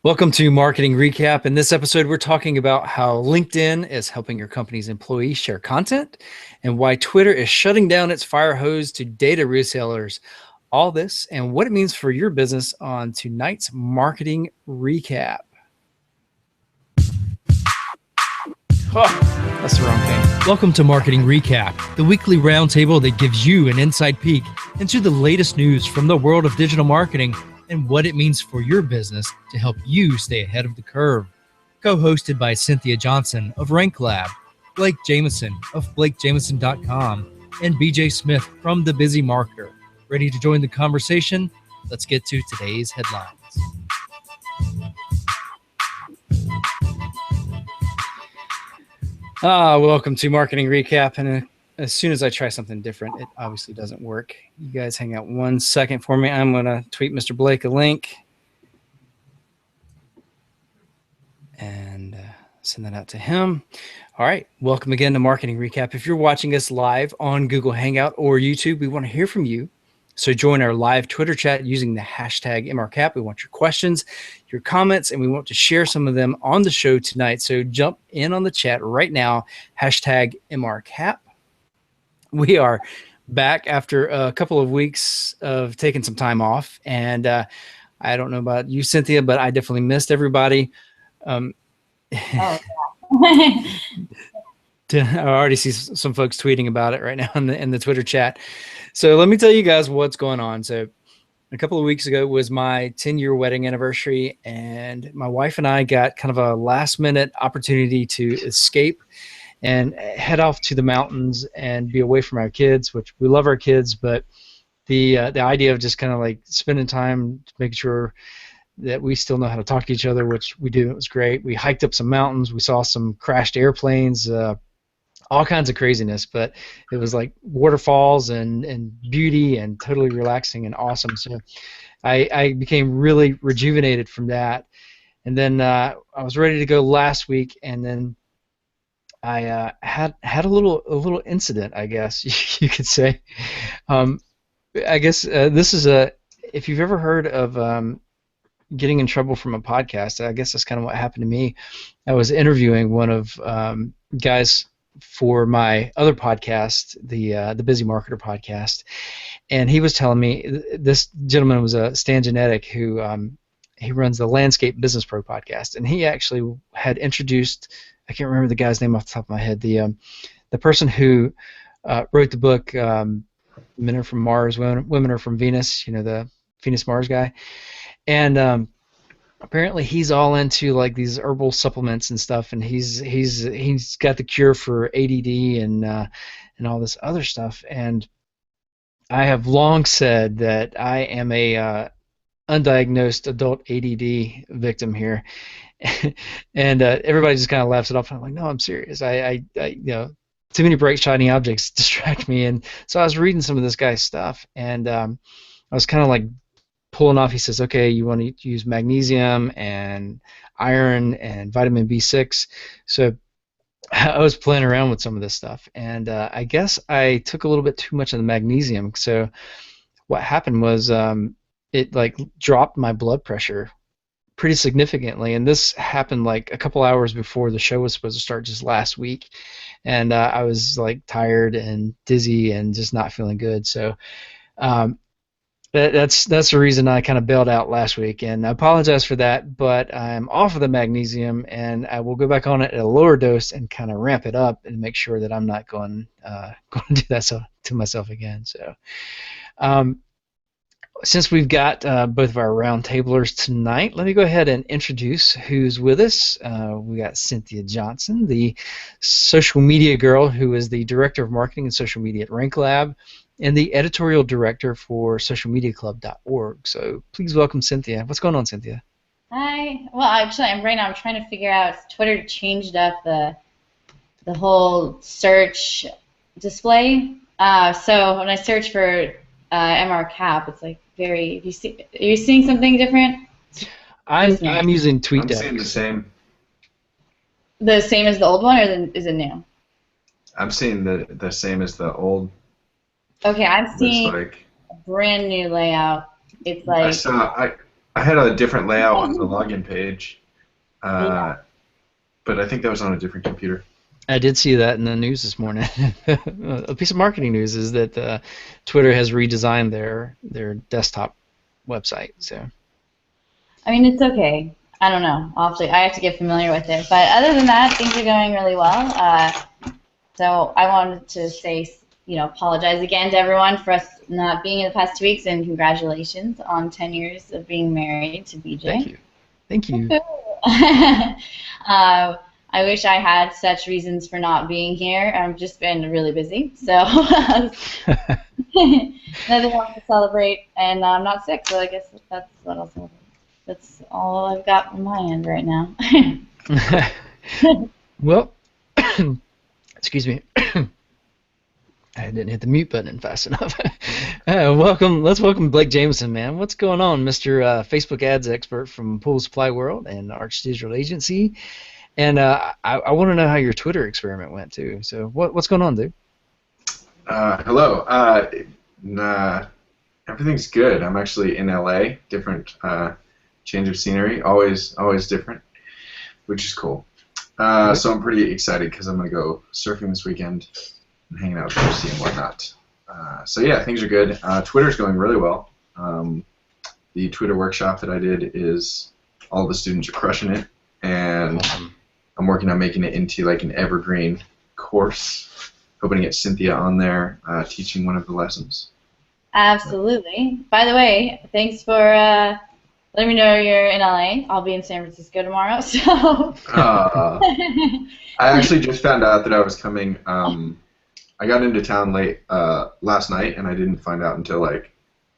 Welcome to Marketing Recap. In this episode, we're talking about how LinkedIn is helping your company's employees share content and why Twitter is shutting down its fire hose to data resellers. All this and what it means for your business on tonight's Marketing Recap. Oh, that's the wrong thing. Welcome to Marketing Recap, the weekly roundtable that gives you an inside peek into the latest news from the world of digital marketing and what it means for your business to help you stay ahead of the curve. Co-hosted by Cynthia Johnson of Rank Lab, Blake Jamieson of BlakeJamieson.com, and BJ Smith from The Busy Marketer. Ready to join the conversation? Let's get to today's headlines. Welcome to Marketing Recap. And as soon as I try something different, it obviously doesn't work. You guys hang out 1 second for me. I'm going to tweet Mr. Blake a link and send that out to him. All right. Welcome again to Marketing Recap. If you're watching us live on Google Hangout or YouTube, we want to hear from you. So join our live Twitter chat using the hashtag MRcap. We want your questions, your comments, and we want to share some of them on the show tonight. So jump in on the chat right now, hashtag MRcap. We are back after a couple of weeks of taking some time off. And I don't know about you, Cynthia, but I definitely missed everybody. I already see some folks tweeting about it right now in the Twitter chat. So let me tell you guys what's going on. So a couple of weeks ago was my 10-year wedding anniversary, and my wife and I got kind of a last-minute opportunity to escape and head off to the mountains and be away from our kids, which we love our kids, but the idea of just kind of like spending time to make sure that we still know how to talk to each other, which we do. It was great. We hiked up some mountains. We saw some crashed airplanes, all kinds of craziness, but it was like waterfalls and beauty and totally relaxing and awesome. So I became really rejuvenated from that. And then I was ready to go last week, and then I had a little incident, I guess you could say. I guess this is if you've ever heard of getting in trouble from a podcast, I guess that's kind of what happened to me. I was interviewing one of guys for my other podcast, the Busy Marketer podcast, and he was telling me, this gentleman was Stan Genetic, who he runs the Landscape Business Pro podcast, and he actually had introduced, I can't remember the guy's name off the top of my head, the person who wrote the book Men Are From Mars, Women Are From Venus, the Venus Mars guy, and apparently he's all into like these herbal supplements and stuff, and he's got the cure for ADD and all this other stuff. And I have long said that I am a undiagnosed adult ADD victim here, and everybody just kind of laughs it off. I'm like, no, I'm serious. I too many bright shiny objects distract me, and so I was reading some of this guy's stuff, and I was kind of like pulling off. He says, okay, you want to use magnesium and iron and vitamin B6. So I was playing around with some of this stuff, and I guess I took a little bit too much of the magnesium. So what happened was it like dropped my blood pressure pretty significantly, and this happened like a couple hours before the show was supposed to start just last week, and I was like tired and dizzy and just not feeling good. So that's the reason I kind of bailed out last week, and I apologize for that, but I'm off of the magnesium, and I will go back on it at a lower dose and kind of ramp it up and make sure that I'm not going to do that to myself again. So since we've got both of our roundtablers tonight, let me go ahead and introduce who's with us. We got Cynthia Johnson, the social media girl who is the Director of Marketing and Social Media at Rank Lab, and the editorial director for socialmediaclub.org. So please welcome Cynthia. What's going on, Cynthia? Hi. Well, actually, I'm trying to figure out, Twitter changed up the whole search display. So when I search for MRcap, it's like very. Are you seeing something different? I'm using TweetDeck. I'm seeing the same. The same as the old one, or is it new? I'm seeing the same as the old. Okay, I'm seeing like a brand new layout. It's like I I had a different layout on the login page, Yeah. but I think that was on a different computer. I did see that in the news this morning. A piece of marketing news is that Twitter has redesigned their desktop website. So I mean, it's okay. I don't know. I have to get familiar with it. But other than that, things are going really well. So I wanted to say, apologize again to everyone for us not being in the past 2 weeks, and congratulations on 10 years of being married to BJ. thank you. Thank you. I wish I had such reasons for not being here. I've just been really busy, so nothing else to celebrate, and I'm not sick, so I guess that's what I'll celebrate. That's all I've got on my end right now. Well, excuse me. I didn't hit the mute button fast enough. Let's welcome Blake Jamieson, man. What's going on, Mr. Facebook ads expert from Pool Supply World and Arch Digital Agency? And I want to know how your Twitter experiment went too. So what's going on, dude? Hello. Everything's good. I'm actually in LA. Different change of scenery. Always different, which is cool. So I'm pretty excited because I'm gonna go surfing this weekend and hanging out with Lucy and whatnot. So yeah, things are good. Twitter's going really well. The Twitter workshop that I did is all the students are crushing it, and I'm working on making it into like an evergreen course. Hoping to get Cynthia on there teaching one of the lessons. Absolutely. By the way, thanks for letting me know you're in LA. I'll be in San Francisco tomorrow. So. I actually just found out that I was coming. I got into town late last night, and I didn't find out until like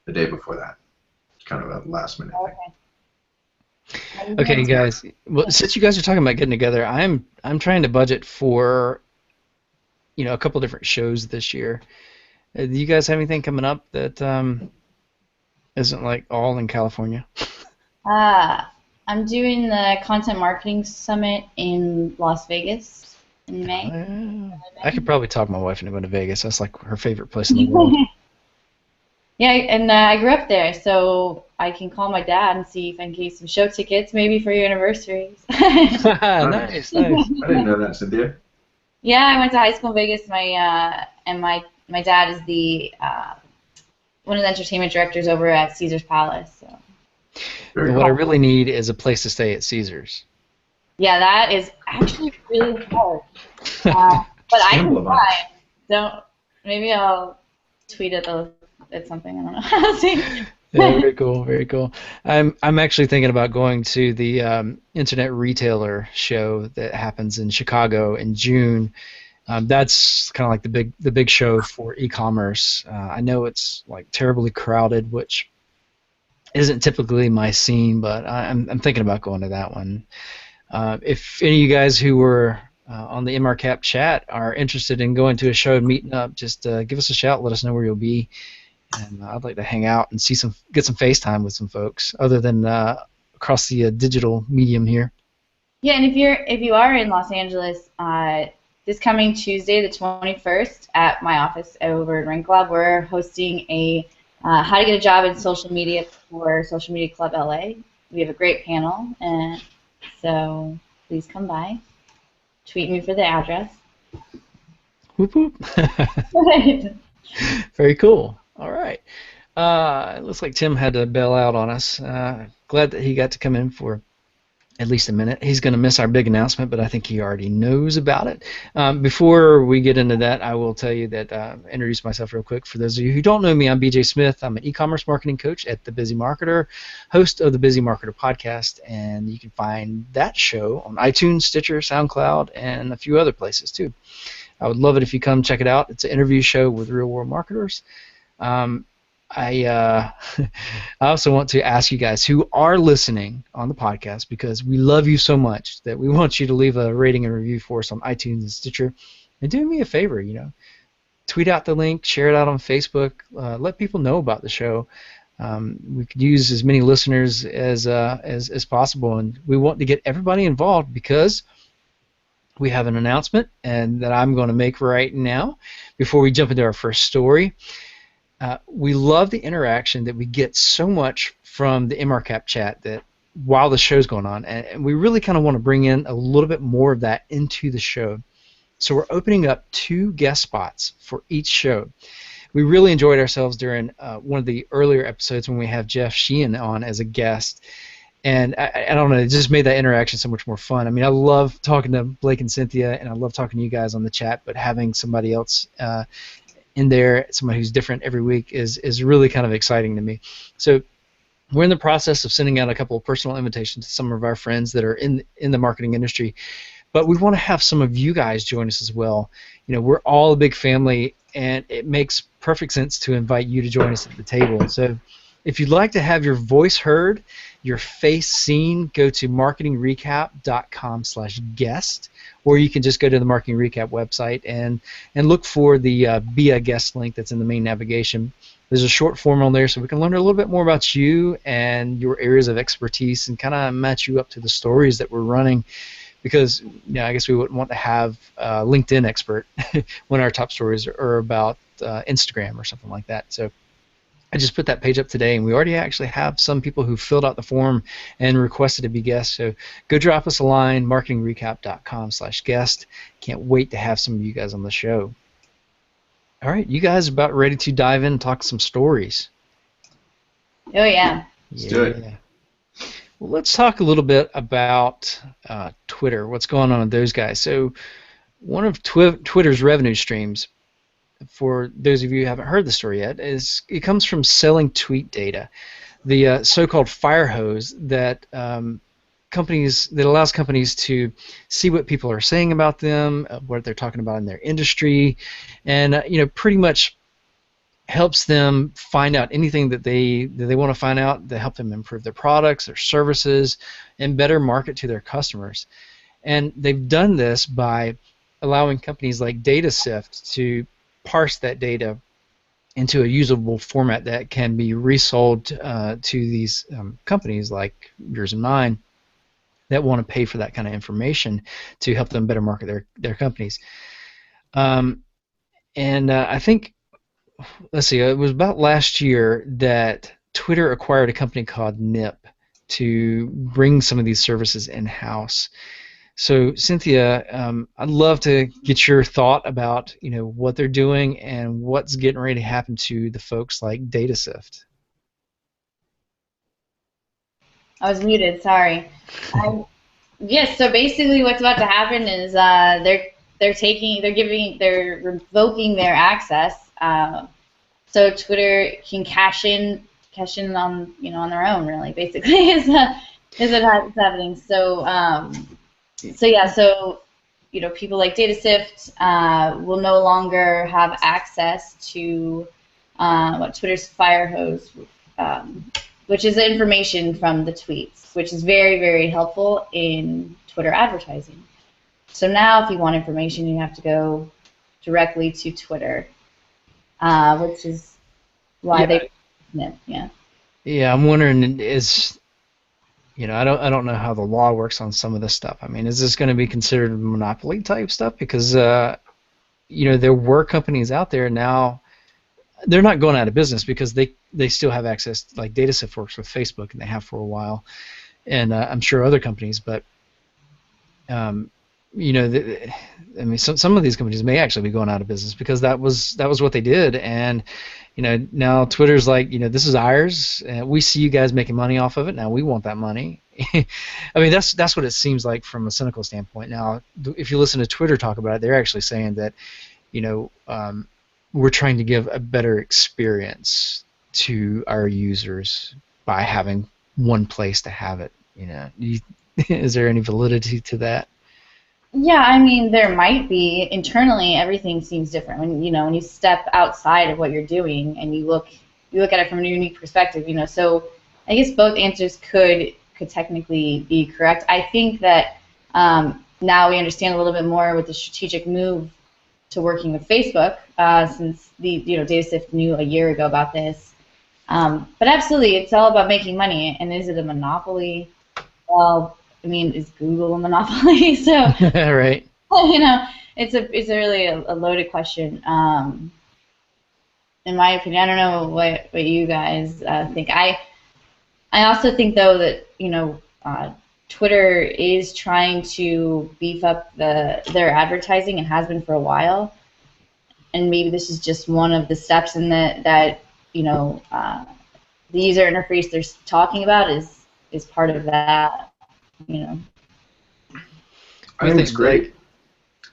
the day before that. It's kind of a last minute thing. Okay, guys. Well, since you guys are talking about getting together, I'm trying to budget for, a couple different shows this year. Do you guys have anything coming up that isn't like all in California? I'm doing the Content Marketing Summit in Las Vegas in May. I could probably talk my wife into going to Vegas. That's like her favorite place in the world. Yeah, and I grew up there, so I can call my dad and see if I can get you some show tickets, maybe for your anniversaries. Nice. I didn't know that, Cynthia. Yeah, I went to high school in Vegas. My dad is the one of the entertainment directors over at Caesar's Palace. So. What I really need is a place to stay at Caesar's. Yeah, that is actually really hard. But I can try. Maybe I'll tweet at something. I don't know. See. Yeah, very cool, very cool. I'm actually thinking about going to the Internet Retailer show that happens in Chicago in June. That's kind of like the big show for e-commerce. I know it's like terribly crowded, which isn't typically my scene, but I'm thinking about going to that one. If any of you guys who were on the MRcap chat are interested in going to a show and meeting up, just give us a shout. Let us know where you'll be. And I'd like to hang out and get some FaceTime with some folks, other than across the digital medium here. Yeah, and if you are in Los Angeles, this coming Tuesday, the 21st, at my office over at Ring Club, we're hosting a how to get a job in social media for Social Media Club LA. We have a great panel, and so please come by. Tweet me for the address. Whoop whoop. Very cool. All right. It looks like Tim had to bail out on us. Glad that he got to come in for at least a minute. He's going to miss our big announcement, but I think he already knows about it. Before we get into that, I will tell you that, introduce myself real quick. For those of you who don't know me, I'm BJ Smith. I'm an e-commerce marketing coach at The Busy Marketer, host of the Busy Marketer podcast, and you can find that show on iTunes, Stitcher, SoundCloud, and a few other places too. I would love it if you come check it out. It's an interview show with real-world marketers. I also want to ask you guys who are listening on the podcast, because we love you so much that we want you to leave a rating and review for us on iTunes and Stitcher. And do me a favor, tweet out the link, share it out on Facebook, let people know about the show. We could use as many listeners as possible, and we want to get everybody involved because we have an announcement and that I'm going to make right now before we jump into our first story. We love the interaction that we get so much from the MRcap chat that while the show's going on, and we really kind of want to bring in a little bit more of that into the show. So we're opening up 2 guest spots for each show. We really enjoyed ourselves during one of the earlier episodes when we have Jeff Sheehan on as a guest. And I don't know, it just made that interaction so much more fun. I mean, I love talking to Blake and Cynthia, and I love talking to you guys on the chat, but having somebody else in there, somebody who's different every week, is really kind of exciting to me. So we're in the process of sending out a couple of personal invitations to some of our friends that are in the marketing industry, but we want to have some of you guys join us as well. You know, we're all a big family, and it makes perfect sense to invite you to join us at the table. So if you'd like to have your voice heard, your face seen, go to marketingrecap.com/guest, or you can just go to the Marketing Recap website and look for the Be a Guest link that's in the main navigation. There's a short form on there so we can learn a little bit more about you and your areas of expertise and kind of match you up to the stories that we're running, because I guess we wouldn't want to have a LinkedIn expert when our top stories are about Instagram or something like that. So I just put that page up today, and we already actually have some people who filled out the form and requested to be guests. So go drop us a line, marketingrecap.com/guest. Can't wait to have some of you guys on the show. All right, you guys about ready to dive in and talk some stories? Oh, yeah. Let's do it. Well, let's talk a little bit about Twitter. What's going on with those guys? So one of Twitter's revenue streams, for those of you who haven't heard the story yet, is it comes from selling tweet data, the so-called firehose that allows companies to see what people are saying about them, what they're talking about in their industry, and pretty much helps them find out anything that they want to find out, to help them improve their products, their services, and better market to their customers. And they've done this by allowing companies like DataSift to parse that data into a usable format that can be resold to these companies like yours and mine that want to pay for that kind of information to help them better market their companies. And I think, let's see, it was about last year that Twitter acquired a company called Nip to bring some of these services in-house. So Cynthia, I'd love to get your thought about what they're doing and what's getting ready to happen to the folks like DataSift. I was muted. Sorry. Yes. So basically, what's about to happen is they're revoking their access, so Twitter can cash in on on their own. Really, basically, is what's happening. So. So people like DataSift will no longer have access to Twitter's firehose, which is information from the tweets, which is very, very helpful in Twitter advertising. So now if you want information, you have to go directly to Twitter, which is why Yeah, I'm wondering, I don't know how the law works on some of this stuff. I mean, is this going to be considered monopoly type stuff? Because there were companies out there now. They're not going out of business because they still have access. Like DataSift works with Facebook, and they have for a while, and I'm sure other companies. But some of these companies may actually be going out of business because that was what they did, and now Twitter's like, this is ours, and we see you guys making money off of it. Now we want that money. I mean, that's what it seems like from a cynical standpoint. Now, if you listen to Twitter talk about it, they're actually saying that, we're trying to give a better experience to our users by having one place to have it. Is there any validity to that? Yeah, I mean, there might be. Internally, everything seems different. When you step outside of what you're doing and you look at it from a unique perspective. So I guess both answers could technically be correct. I think that now we understand a little bit more with the strategic move to working with Facebook, since DataSift knew a year ago about this. But absolutely, it's all about making money. And is it a monopoly? Well, I mean, is Google a monopoly? So right. It's a really a loaded question. And in my opinion. I don't know what you guys think. I also think though that Twitter is trying to beef up their advertising and has been for a while, and maybe this is just one of the steps in that the user interface they're talking about is part of that. I think it's great.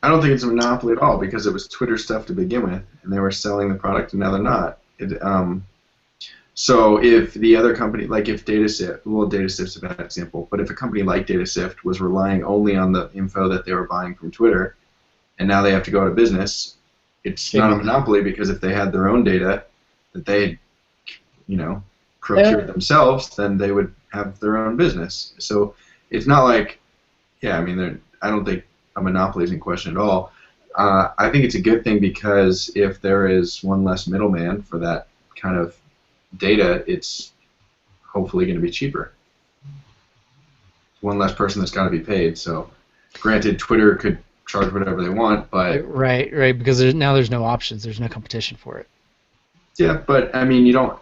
I don't think it's a monopoly at all because it was Twitter stuff to begin with, and they were selling the product, and now they're not. So if the other company, like if DataSift, well, DataSift's a bad example, but if a company like DataSift was relying only on the info that they were buying from Twitter, and now they have to go out of business, it's not a monopoly because if they had their own data that they, procured themselves, then they would have their own business. So it's not like, I don't think a monopoly is in question at all. I think it's a good thing because if there is one less middleman for that kind of data, it's hopefully going to be cheaper. One less person that's got to be paid. So, granted, Twitter could charge whatever they want, but right, because now there's no options. There's no competition for it. Yeah, but you don't.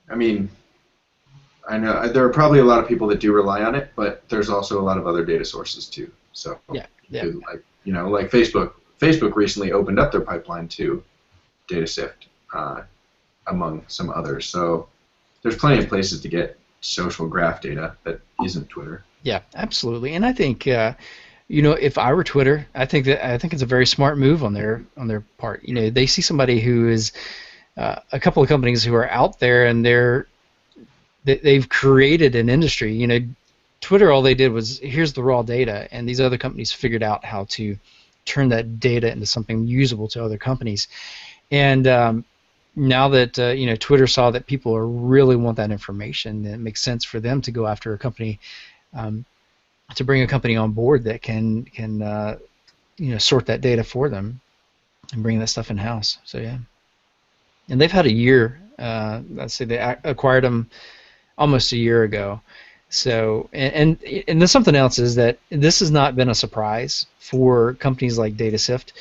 I know there are probably a lot of people that do rely on it, but there's also a lot of other data sources too. So yeah. Like Facebook. Facebook recently opened up their pipeline to DataSift, among some others. So there's plenty of places to get social graph data that isn't Twitter. Yeah, absolutely. And I think if I were Twitter, I think it's a very smart move on their part. They see somebody who is a couple of companies who are out there and they've created an industry. Twitter, all they did was here's the raw data, and these other companies figured out how to turn that data into something usable to other companies. And now that Twitter saw that people really want that information, it makes sense for them to go after a company, to bring a company on board that can sort that data for them and bring that stuff in house. So yeah, and they've had a year. Let's say they acquired them almost a year ago. So, and there's something else is that this has not been a surprise for companies like DataSift,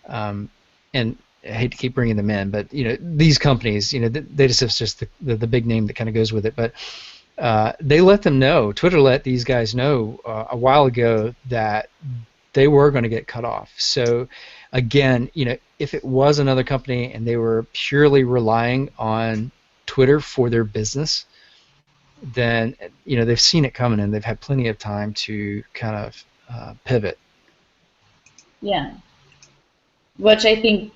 and I hate to keep bringing them in, but these companies, DataSift's just the big name that kind of goes with it, but they let them know. Twitter let these guys know a while ago that they were going to get cut off. So, again, if it was another company and they were purely relying on Twitter for their business, then they've seen it coming and they've had plenty of time to kind of pivot. Yeah, which I think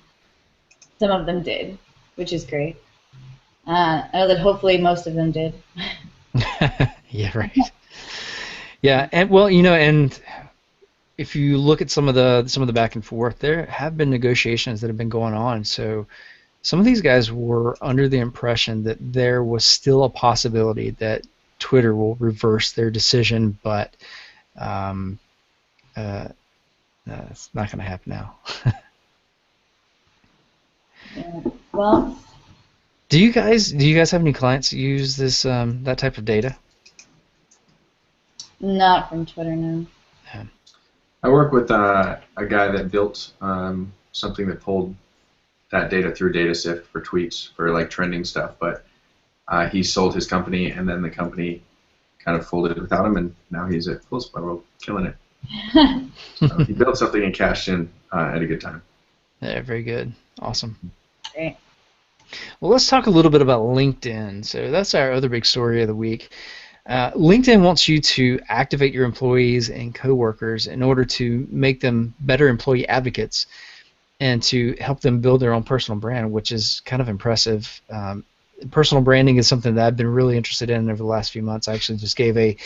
some of them did, which is great. I know that hopefully most of them did. Yeah, right. Yeah, and well, and if you look at some of the back and forth, there have been negotiations that have been going on. So some of these guys were under the impression that there was still a possibility that Twitter will reverse their decision, but it's not going to happen now. Yeah. Well, do you guys have any clients that use this that type of data? Not from Twitter, no. Yeah. I work with a guy that built something that pulled that data through DataSift for tweets for like trending stuff, but he sold his company and then the company kind of folded without him, and now he's at Full Spiral killing it. So he built something and cashed in at a good time. Yeah, very good. Awesome. Great. Well, let's talk a little bit about LinkedIn. So that's our other big story of the week. LinkedIn wants you to activate your employees and coworkers in order to make them better employee advocates and to help them build their own personal brand, which is kind of impressive. Personal branding is something that I've been really interested in over the last few months. I actually just gave a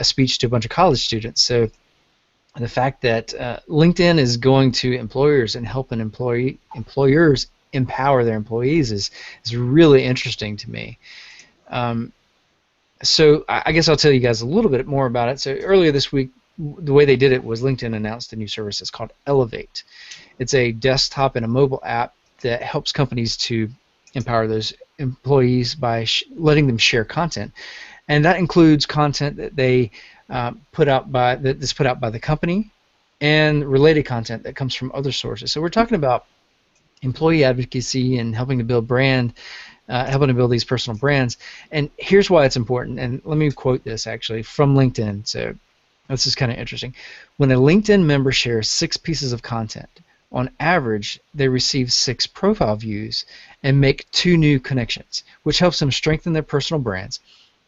speech to a bunch of college students. So the fact that LinkedIn is going to employers and helping employers empower their employees is really interesting to me. So I guess I'll tell you guys a little bit more about it. So earlier this week, the way they did it was LinkedIn announced a new service. It's called Elevate. It's a desktop and a mobile app that helps companies to empower those employees by letting them share content, and that includes content that they put out by the company and related content that comes from other sources. So we're talking about employee advocacy and helping to build helping to build these personal brands. And here's why it's important. And let me quote this actually from LinkedIn. So this is kind of interesting. When a LinkedIn member shares 6 pieces of content, on average, they receive 6 profile views and make 2 new connections, which helps them strengthen their personal brands.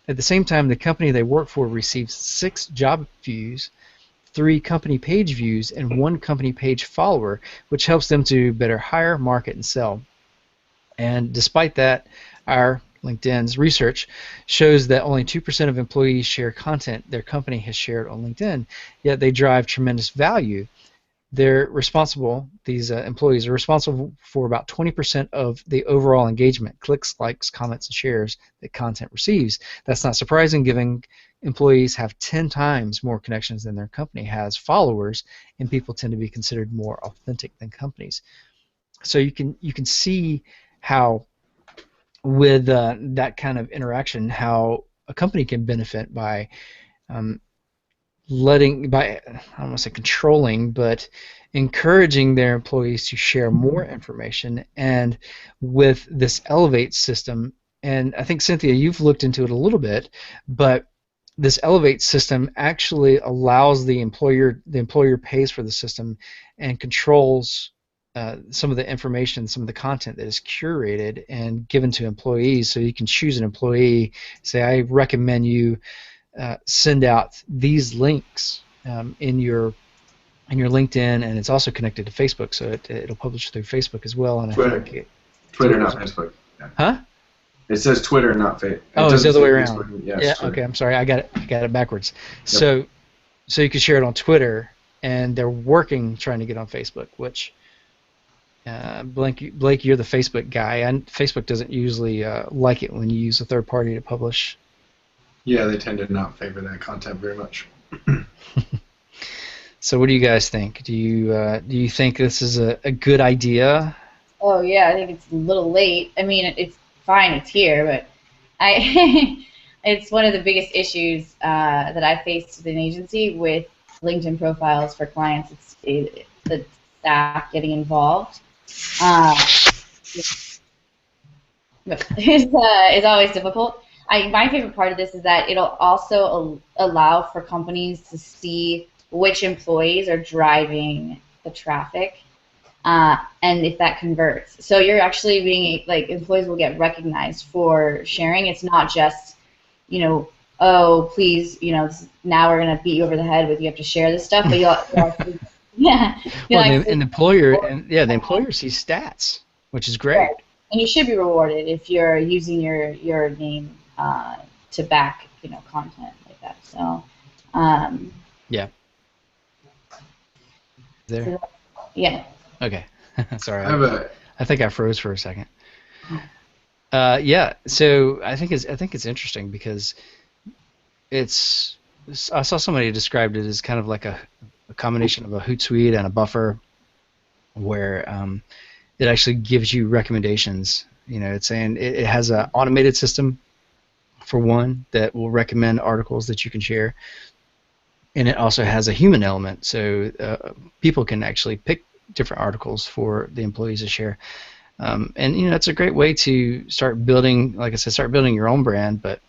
At the same time, the company they work for receives 6 job views, 3 company page views, and 1 company page follower, which helps them to better hire, market, and sell. And despite that, our LinkedIn's research shows that only 2% of employees share content their company has shared on LinkedIn, yet they drive tremendous value. These employees are responsible for about 20% of the overall engagement, clicks, likes, comments, and shares that content receives. That's not surprising, given employees have 10 times more connections than their company has followers, and people tend to be considered more authentic than companies. So you can see how, with that kind of interaction, how a company can benefit by I don't want to say controlling, but encouraging their employees to share more information. And with this Elevate system, and I think, Cynthia, you've looked into it a little bit, but this Elevate system actually allows the employer pays for the system and controls some of the information, some of the content that is curated and given to employees. So you can choose an employee, say, I recommend you send out these links in your LinkedIn, and it's also connected to Facebook, so it'll publish through Facebook as well. And Twitter, I think Twitter, not Facebook. Yeah. Huh? It says Twitter, not Facebook. Oh, it's the other way around. Yes, yeah. Twitter. Okay. I'm sorry. I got it backwards. Yep. So you can share it on Twitter, and they're trying to get on Facebook, which. Blake, you're the Facebook guy, and Facebook doesn't usually like it when you use a third party to publish. Yeah, they tend to not favor that content very much. So, what do you guys think? Do you think this is a good idea? Oh yeah, I think it's a little late. I mean, it's fine, it's here, but it's one of the biggest issues that I faced with an agency with LinkedIn profiles for clients. It's the staff getting involved. It's always difficult. My favorite part of this is that it'll also allow for companies to see which employees are driving the traffic, and if that converts. So you're actually being, like, employees will get recognized for sharing. It's not just, oh, please, now we're going to beat you over the head with you have to share this stuff, but you'll actually, yeah. Well, the employer sees stats, which is great. Right. And you should be rewarded if you're using your name to back content like that. So yeah. There. So, yeah. Okay. Sorry. I think I froze for a second. Yeah. So I think it's interesting because I saw somebody described it as kind of like a combination of a Hootsuite and a buffer, where it actually gives you recommendations. It's saying it has an automated system for one that will recommend articles that you can share, and it also has a human element, so people can actually pick different articles for the employees to share. And it's a great way to start building, like I said, your own brand. But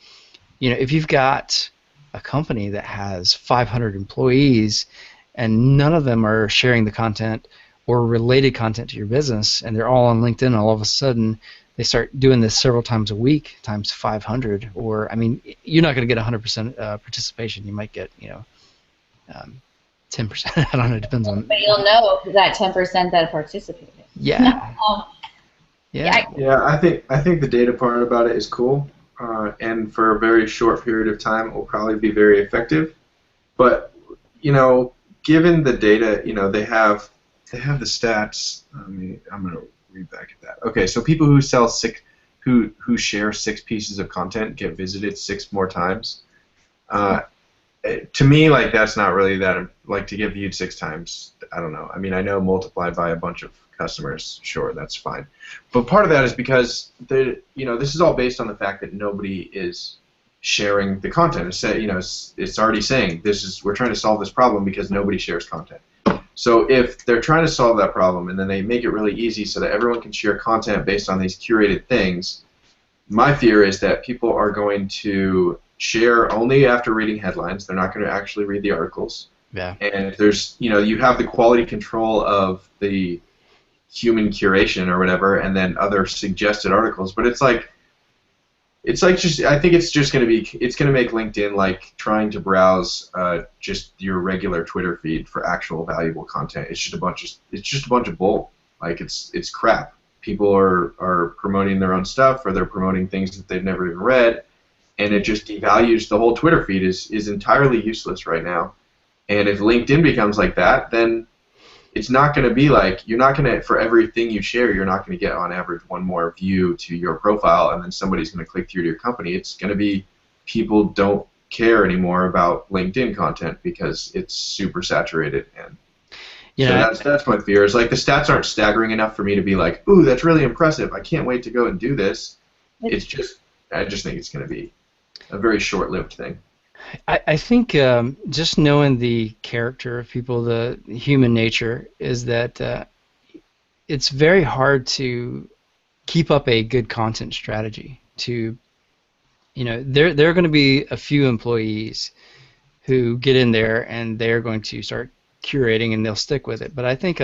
if you've got a company that has 500 employees and none of them are sharing the content or related content to your business, and they're all on LinkedIn, and all of a sudden they start doing this several times a week, times 500, or, I mean, you're not going to get 100% participation. You might get, 10%. I don't know. It depends on. But you'll know that 10% that participated. Yeah. Yeah. Yeah, I think the data part about it is cool, and for a very short period of time, it will probably be very effective. But given the data, they have the stats. I'm gonna read back at that. Okay, so people who who share 6 pieces of content get visited 6 more times. To me, like, that's not really that, like, to get viewed 6 times. I don't know. I mean, I know multiplied by a bunch of customers, sure, that's fine. But part of that is because this is all based on the fact that nobody is sharing the content. It's already saying we're trying to solve this problem because nobody shares content. So if they're trying to solve that problem and then they make it really easy so that everyone can share content based on these curated things, my fear is that people are going to share only after reading headlines. They're not going to actually read the articles. Yeah. And there's, you have the quality control of the human curation or whatever, and then other suggested articles. But it's like just, I think it's just going to be, it's going to make LinkedIn like trying to browse just your regular Twitter feed for actual valuable content. It's just a bunch of bull. Like it's crap. People are promoting their own stuff, or they're promoting things that they've never even read, and it just devalues the whole Twitter feed. Is entirely useless right now. And if LinkedIn becomes like that, then it's not going to be like, you're not going to, for everything you share, you're not going to get on average one more view to your profile, and then somebody's going to click through to your company. It's going to be people don't care anymore about LinkedIn content because it's super saturated. And yeah, so that's my fear. Is like the stats aren't staggering enough for me to be like, ooh, that's really impressive. I can't wait to go and do this. It's just, I just think it's going to be a very short-lived thing. I think just knowing the character of people, the human nature, is that it's very hard to keep up a good content strategy. There are going to be a few employees who get in there and they're going to start curating and they'll stick with it. But I think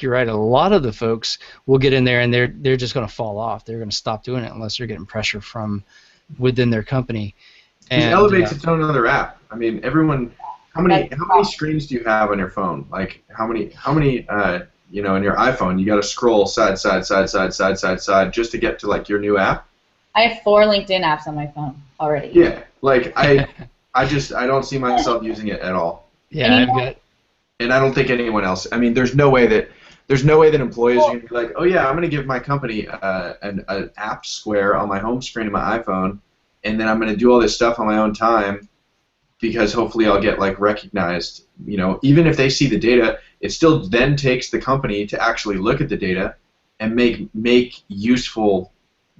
you're right. A lot of the folks will get in there and they're just going to fall off. They're going to stop doing it unless they're getting pressure from within their company. It elevates its own other app. I mean, everyone. How many screens do you have on your phone? Like how many in your iPhone, you got to scroll side just to get to like your new app. I have 4 LinkedIn apps on my phone already. Yeah, like I don't see myself using it at all. Yeah, and I don't think anyone else. I mean, there's no way that employees are going to be like, oh yeah, I'm going to give my company an app square on my home screen of my iPhone, and then I'm going to do all this stuff on my own time because hopefully I'll get like recognized. Even if they see the data, it still then takes the company to actually look at the data and make useful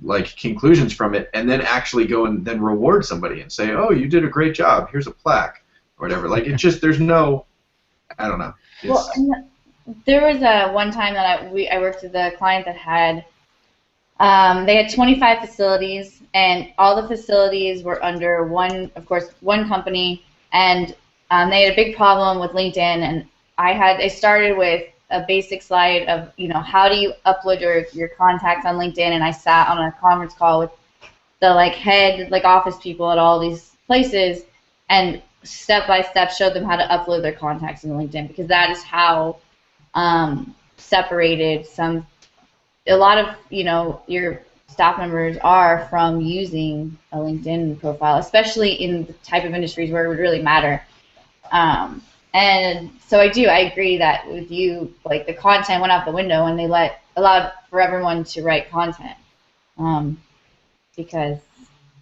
like conclusions from it, and then actually go and then reward somebody and say, oh, you did a great job. Here's a plaque or whatever. Like it's just there's no, I don't know. Well, there was one time that I worked with a client that had they had 25 facilities, and all the facilities were under one company, and they had a big problem with LinkedIn. And I started with a basic slide of how do you upload your contacts on LinkedIn, and I sat on a conference call with the head office people at all these places, and step by step showed them how to upload their contacts in LinkedIn, because that is how separated a lot of your staff members are from using a LinkedIn profile, especially in the type of industries where it would really matter. And so I agree that with you, like the content went out the window and they allowed for everyone to write content, because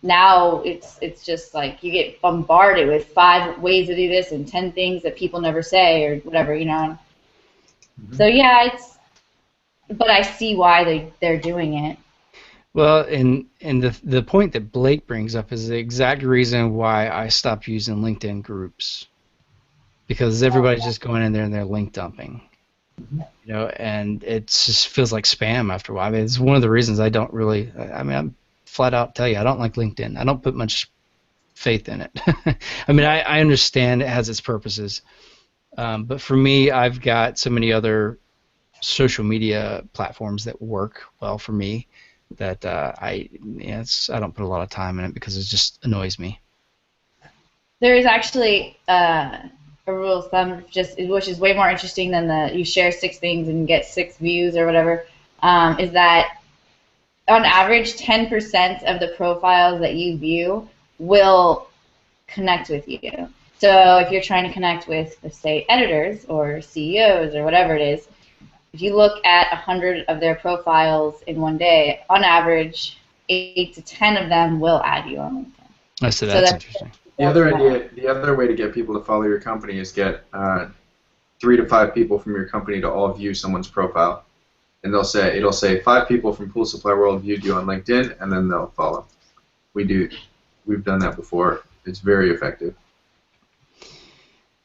now it's just like you get bombarded with 5 ways to do this and 10 things that people never say or whatever, Mm-hmm. So yeah, but I see why they're doing it. Well, and the point that Blake brings up is the exact reason why I stopped using LinkedIn groups, because everybody's just going in there and they're link dumping, and it just feels like spam after a while. I mean, it's one of the reasons I don't really. I mean, I'm flat out tell you, I don't like LinkedIn. I don't put much faith in it. I mean, I understand it has its purposes, but for me, I've got so many other social media platforms that work well for me that I don't put a lot of time in it because it just annoys me. There is actually a rule of thumb, which is way more interesting than you share 6 things and get 6 views or whatever, is that on average 10% of the profiles that you view will connect with you. So if you're trying to connect with, let's say, editors or CEOs or whatever it is, if you look at 100 of their profiles in one day, on average, 8 to 10 of them will add you on LinkedIn. So that's interesting. The other way to get people to follow your company is get 3 to 5 people from your company to all view someone's profile, and it'll say 5 people from Pool Supply World viewed you on LinkedIn, and then they'll follow. We've done that before. It's very effective.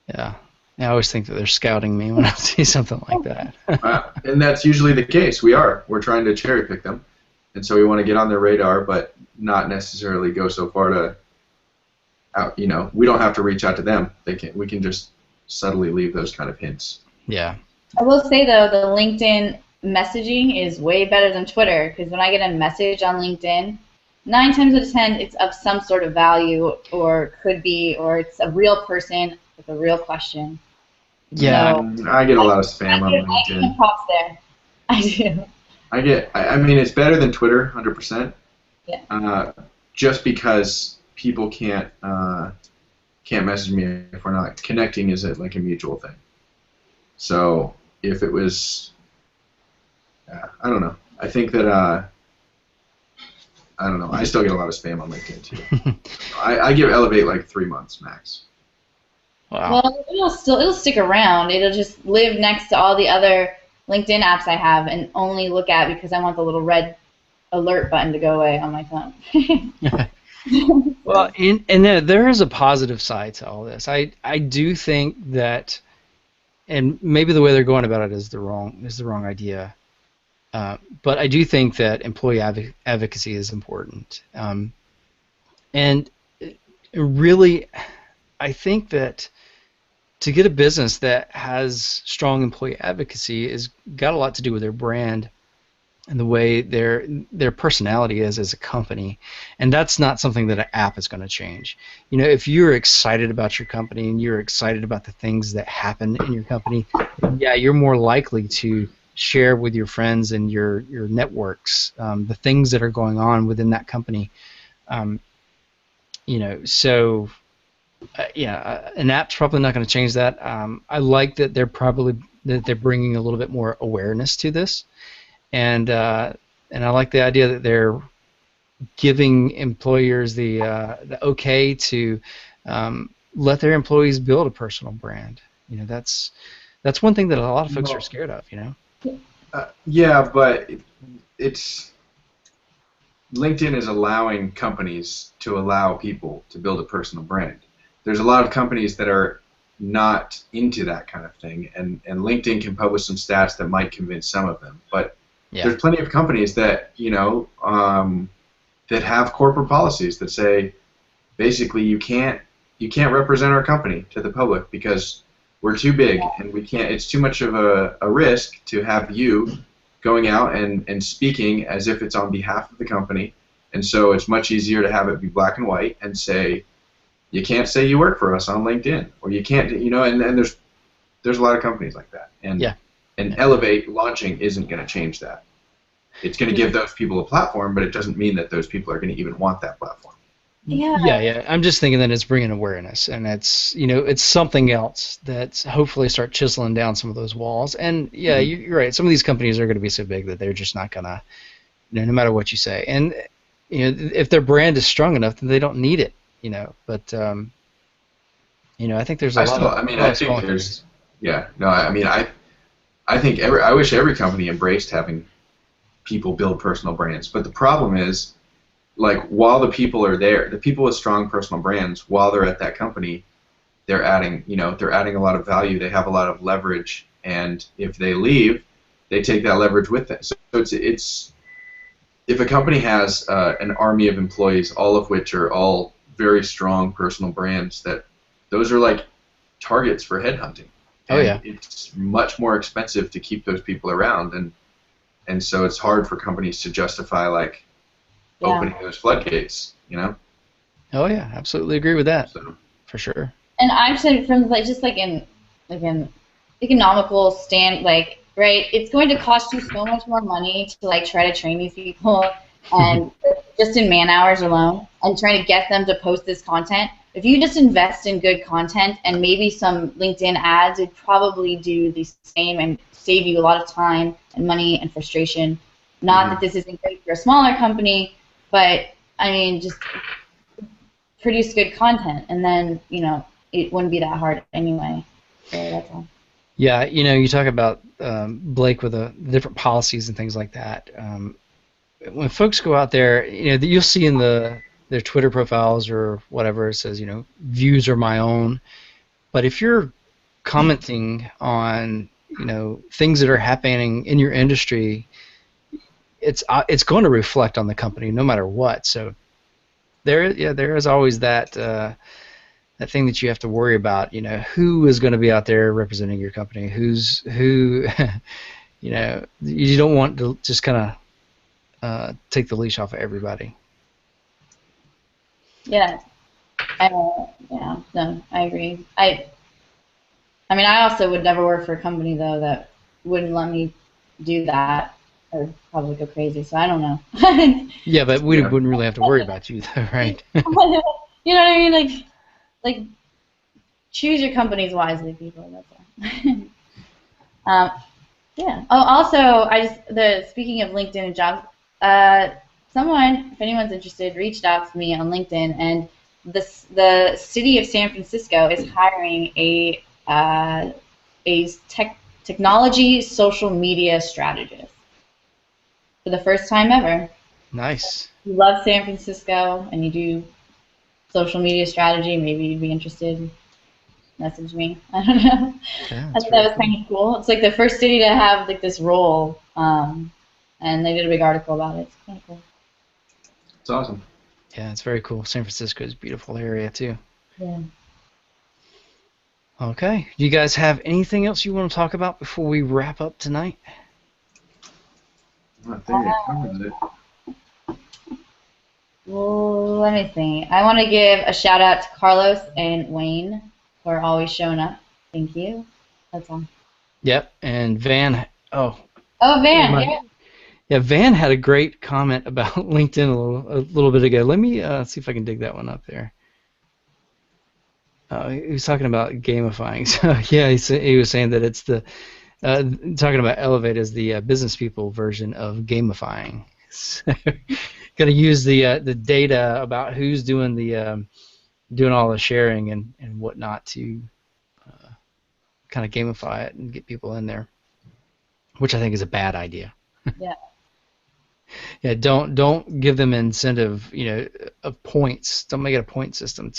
Yeah. I always think that they're scouting me when I see something like that. And that's usually the case. We're trying to cherry pick them, and so we want to get on their radar, but not necessarily go so far to out. We don't have to reach out to them. We can just subtly leave those kind of hints. Yeah. I will say though, the LinkedIn messaging is way better than Twitter, because when I get a message on LinkedIn, 9 times out of 10 it's of some sort of value, or could be, or it's a real person with a real question. Yeah. So, I get a lot of spam on I give LinkedIn. props there. I do. I mean, it's better than Twitter, 100%. Yeah. Just because people can't message me if we're not connecting is it like a mutual thing. So if it was, I don't know. I think that I don't know. I still get a lot of spam on LinkedIn too. I give Elevate like 3 months max. Wow. Well, it'll stick around. It'll just live next to all the other LinkedIn apps I have and only look at because I want the little red alert button to go away on my phone. Well, and there is a positive side to all this. I do think that, and maybe the way they're going about it is the wrong idea. But I do think that employee advocacy is important. And really, I think that to get a business that has strong employee advocacy has got a lot to do with their brand and the way their personality is as a company. And that's not something that an app is going to change. If you're excited about your company and you're excited about the things that happen in your company, yeah, you're more likely to share with your friends and your networks the things that are going on within that company. So an app's probably not going to change that. I like that they're bringing a little bit more awareness to this, and I like the idea that they're giving employers the okay to let their employees build a personal brand. That's one thing that a lot of folks are scared of. Yeah, but it's LinkedIn is allowing companies to allow people to build a personal brand. There's a lot of companies that are not into that kind of thing, and LinkedIn can publish some stats that might convince some of them. But there's plenty of companies that that have corporate policies that say basically you can't represent our company to the public because we're too big and we can't. It's too much of a risk to have you going out and speaking as if it's on behalf of the company, and so it's much easier to have it be black and white and say you can't say you work for us on LinkedIn, or you can't, and there's a lot of companies like that, and Elevate launching isn't going to change that. It's going to give those people a platform, but it doesn't mean that those people are going to even want that platform. Yeah. I'm just thinking that it's bringing awareness, and it's something else that's hopefully start chiseling down some of those walls. And yeah, you're right. Some of these companies are going to be so big that they're just not gonna, no matter what you say. And if their brand is strong enough, then they don't need it. But I think there's a lot of. I think there's. Yeah. No. I think I wish every company embraced having people build personal brands. But the problem is, like, while the people are there, the people with strong personal brands, while they're at that company, they're adding a lot of value. They have a lot of leverage, and if they leave, they take that leverage with them. So it's if a company has an army of employees, all of which are all very strong personal brands, that those are like targets for headhunting. And it's much more expensive to keep those people around, and so it's hard for companies to justify opening those floodgates, Oh yeah, absolutely agree with that. So, for sure. And I've said from just in economical right, it's going to cost you so much more money to try to train these people, and just in man hours alone, and trying to get them to post this content. If you just invest in good content and maybe some LinkedIn ads, it'd probably do the same and save you a lot of time and money and frustration. Not that this isn't great for a smaller company, but just produce good content, and then it wouldn't be that hard anyway. So that's all. Yeah, you talk about Blake with the different policies and things like that. When folks go out there, you'll see in their Twitter profiles or whatever, it says, views are my own. But if you're commenting on things that are happening in your industry, it's going to reflect on the company no matter what. So there is always that that thing that you have to worry about. Who is going to be out there representing your company? Who you don't want to just kind of take the leash off of everybody. Yeah. No, I agree. I mean, I also would never work for a company though that wouldn't let me do that, or probably go crazy. So I don't know. Yeah, but we wouldn't really have to worry about you though, right? You know what I mean? Like choose your companies wisely, people. That's all. Yeah. Oh, also, speaking of LinkedIn and jobs, someone, if anyone's interested, reached out to me on LinkedIn, and the city of San Francisco is hiring a technology social media strategist for the first time ever. Nice. If you love San Francisco and you do social media strategy, maybe you'd be interested. Message me. I don't know. Yeah, I thought that was kind of cool. It's like the first city to have like this role, and they did a big article about it. It's kind of cool. It's awesome. Yeah, it's very cool. San Francisco is a beautiful area too. Yeah. Okay. Do you guys have anything else you want to talk about before we wrap up tonight? I think it covers it. Well, let me think. I want to give a shout out to Carlos and Wayne for always showing up. Thank you. That's all. Yep. And Van. Oh, Van. Yeah. Yeah, Van had a great comment about LinkedIn a little bit ago. Let me see if I can dig that one up there. He was talking about gamifying. So yeah, he was saying that it's the talking about Elevate as the business people version of gamifying. So, going to use the data about who's doing doing all the sharing and whatnot to kind of gamify it and get people in there, which I think is a bad idea. Yeah. Yeah, don't give them incentive, of points. Don't make it a point system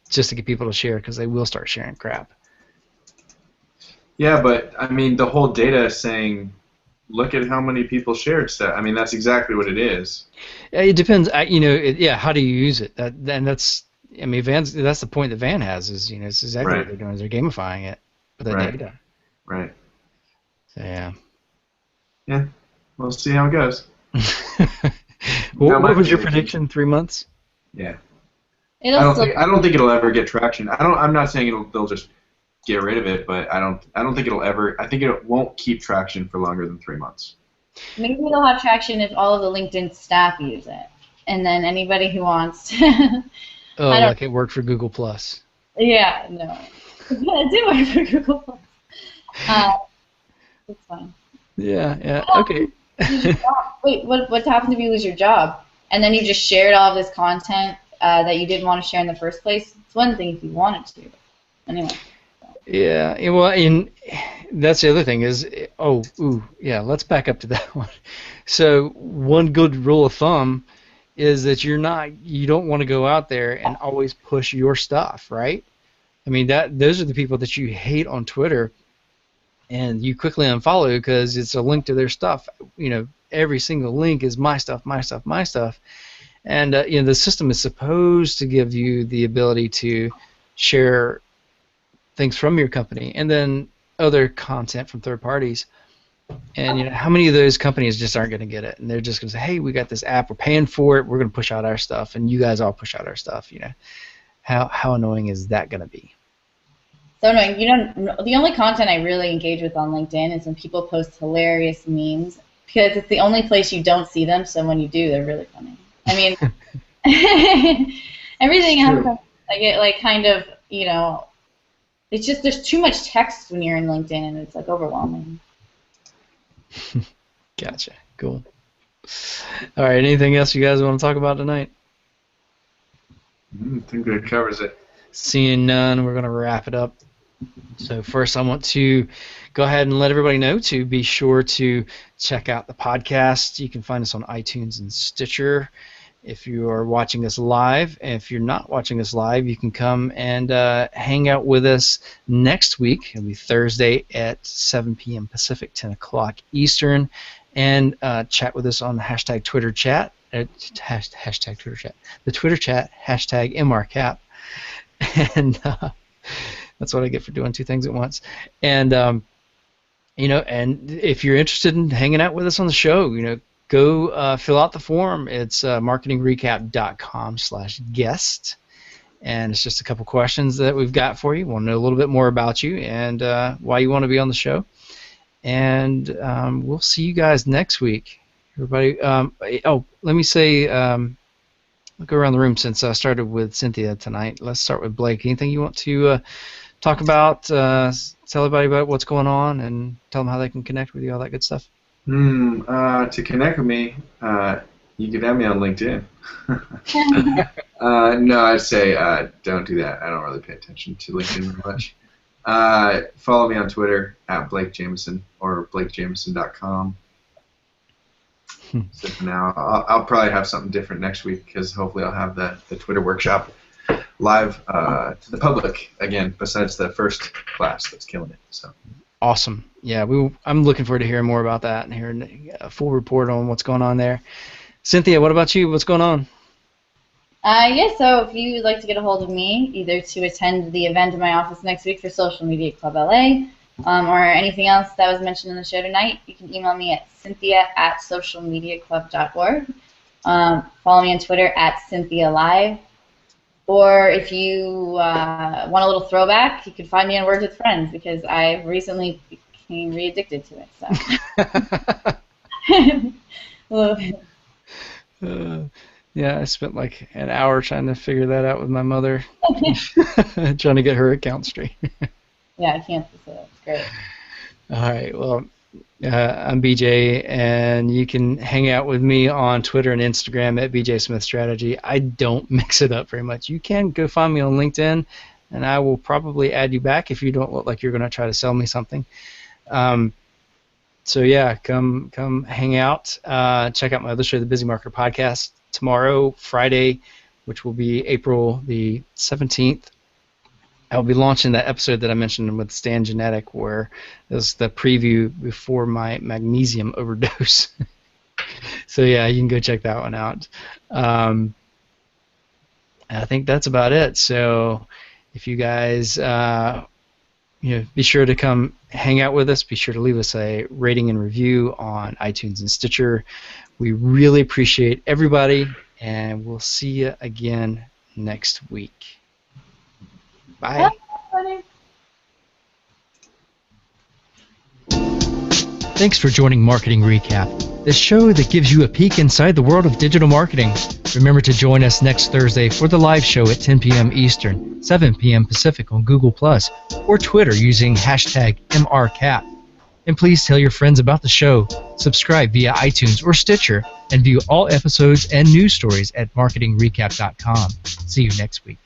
just to get people to share, because they will start sharing crap. Yeah, but I mean, the whole data is saying, look at how many people shared stuff. I mean, that's exactly what it is. It depends. How do you use it? That's the point that Van has is, it's exactly what they're doing is they're gamifying it with the data. Right. So, yeah. Yeah. We'll see how it goes. What was your prediction? 3 months? Yeah. I don't think it'll ever get traction. I'm not saying they'll just get rid of it, but I don't think it'll ever. I think it won't keep traction for longer than 3 months. Maybe it'll have traction if all of the LinkedIn staff use it, and then anybody who wants. Like it worked for Google Plus. Yeah, no. It did work for Google Plus. It's fine. Yeah. Okay. Wait, what happens if you lose your job and then you just shared all of this content that you didn't want to share in the first place? It's one thing if you wanted to. Anyway. Yeah. Well, and that's the other thing is, let's back up to that one. So one good rule of thumb is that you don't want to go out there and always push your stuff, right? I mean, those are the people that you hate on Twitter, and you quickly unfollow because it's a link to their stuff. Every single link is my stuff, my stuff, my stuff. And the system is supposed to give you the ability to share things from your company and then other content from third parties. And how many of those companies just aren't going to get it? And they're just going to say, hey, we got this app, we're paying for it, we're going to push out our stuff, and you guys all push out our stuff. How annoying is that going to be? So annoying. The only content I really engage with on LinkedIn is when people post hilarious memes, because it's the only place you don't see them. So when you do, they're really funny. I mean, everything else I get kind of it's just there's too much text when you're in LinkedIn, and it's overwhelming. Gotcha. Cool. All right. Anything else you guys want to talk about tonight? I think that covers it. Seeing none, we're going to wrap it up. So first, I want to go ahead and let everybody know to be sure to check out the podcast. You can find us on iTunes and Stitcher. if you are watching us live. And if you're not watching us live, you can come and hang out with us next week. It'll be Thursday at 7 p.m. Pacific, 10 o'clock Eastern, and chat with us on the hashtag Twitter chat. Hashtag Twitter chat. The Twitter chat, hashtag MRcap. And that's what I get for doing two things at once. And and if you're interested in hanging out with us on the show, go fill out the form. It's marketingrecap.com/guest, and it's just a couple questions that we've got for you. We want to know a little bit more about you and why you want to be on the show. And we'll see you guys next week, everybody. Let me say, I'll go around the room since I started with Cynthia tonight. Let's start with Blake. Anything you want to talk about? Tell everybody about what's going on and tell them how they can connect with you, all that good stuff. To connect with me, you can add me on LinkedIn. No, I'd say don't do that. I don't really pay attention to LinkedIn very much. Follow me on Twitter at Blake Jamieson or BlakeJamieson.com. So for now, I'll probably have something different next week because hopefully I'll have the Twitter workshop live to the public again, besides the first class that's killing it. So awesome. Yeah, I'm looking forward to hearing more about that and hearing a full report on what's going on there. Cynthia, what about you? What's going on? So if you would like to get a hold of me, either to attend the event in my office next week for Social Media Club LA, or anything else that was mentioned in the show tonight, you can email me at cynthia@socialmediaclub.org. Follow me on Twitter at CynthiaLive. Or if you want a little throwback, you can find me on Words with Friends because I recently became re-addicted to it. So. A little bit. Yeah, I spent like an hour trying to figure that out with my mother, trying to get her account straight. Yeah, I can't. So it's great. All right. Well, I'm BJ, and you can hang out with me on Twitter and Instagram at BJ Smith Strategy. I don't mix it up very much. You can go find me on LinkedIn, and I will probably add you back if you don't look like you're going to try to sell me something. So yeah, come hang out. Check out my other show, the Busy Marketer Podcast, tomorrow, Friday, which will be April the 17th. I'll be launching that episode that I mentioned with Stan Genetic, where it was the preview before my magnesium overdose. So yeah, you can go check that one out. I think that's about it. So if you guys, be sure to come hang out with us. Be sure to leave us a rating and review on iTunes and Stitcher. We really appreciate everybody, and we'll see you again next week. Bye. Thanks for joining Marketing Recap, the show that gives you a peek inside the world of digital marketing. Remember to join us next Thursday for the live show at 10 p.m. Eastern, 7 p.m. Pacific on Google+, or Twitter using hashtag MRcap. And please tell your friends about the show, subscribe via iTunes or Stitcher, and view all episodes and news stories at marketingrecap.com. See you next week.